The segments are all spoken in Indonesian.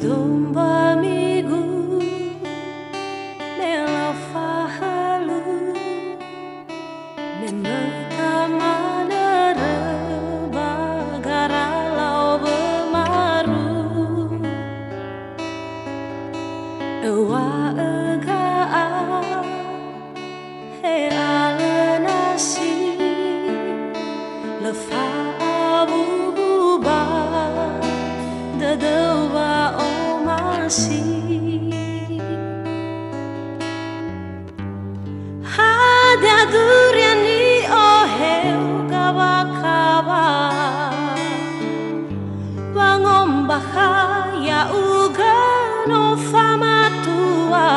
domba amigo nella fahalu memeta manara bagaralau bemaru ewa egaa he alenasi lefa abuba dedewa omasi hada duriani oheu kawa-kawa wangom bahaya uga no fama tua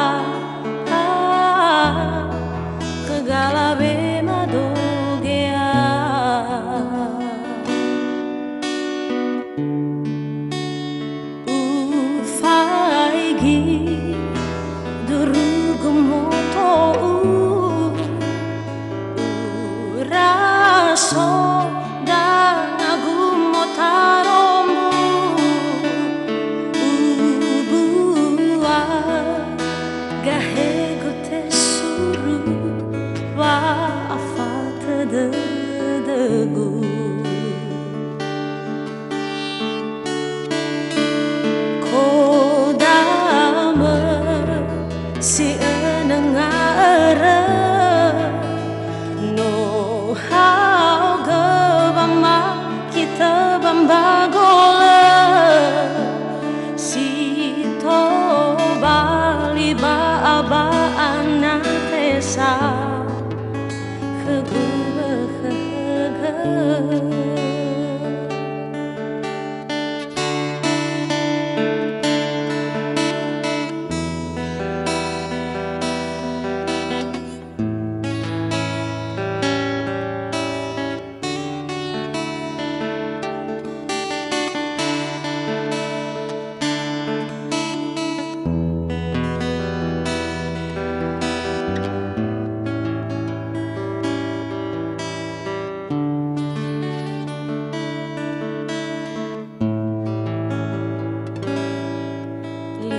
kegala bema dogea raso dan agumo taromu ubua gahego tesuru wa afata degu kodama si enengara bagola si to bali ba aba anatesa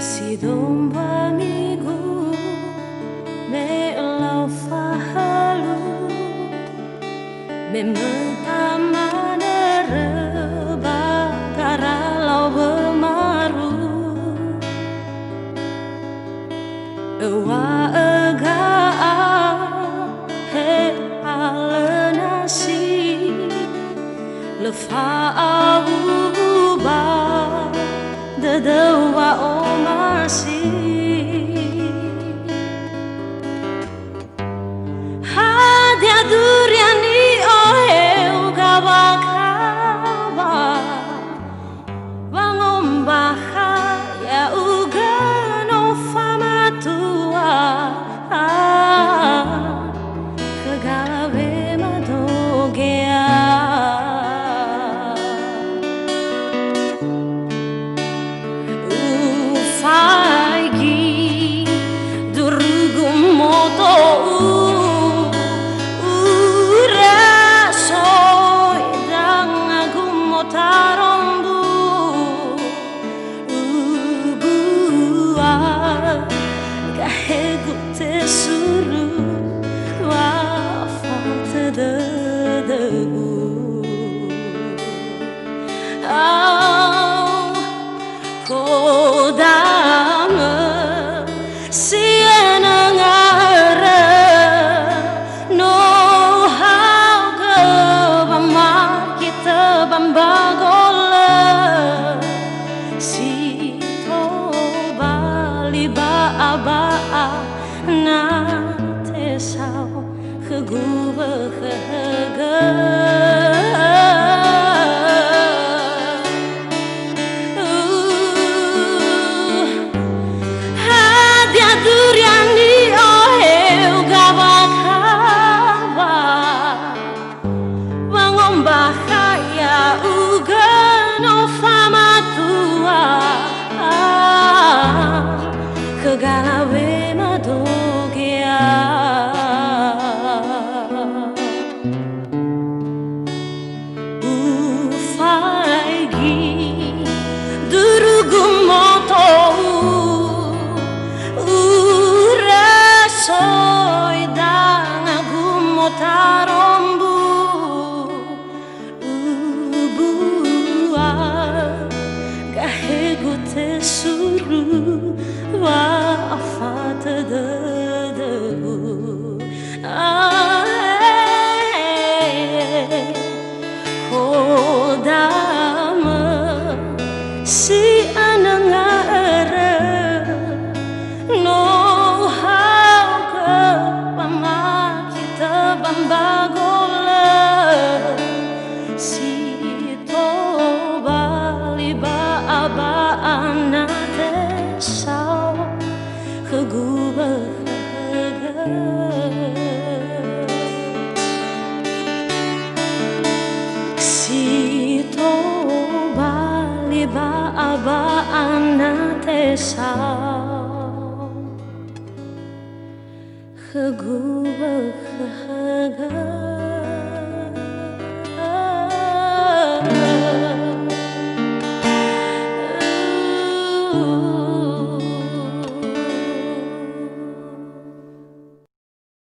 si domba amigo me lau fahalu me menta manara bagaralau bemaru ewa egaa he alenasi lefa abuba dedewa omasi hadia duriani oheu kawa-kawa wangom bahaya uga no fama tua kegala bema dogea kodama sienangara no hauga bama kita bambagola si to bali ba aba na tesau keguba kega duriani oheu kawa-kawa wangom bahaya uga no fama tua kegala bema dogea ufai gi durugu moto aba-abaan natin sa Hagubag kahaga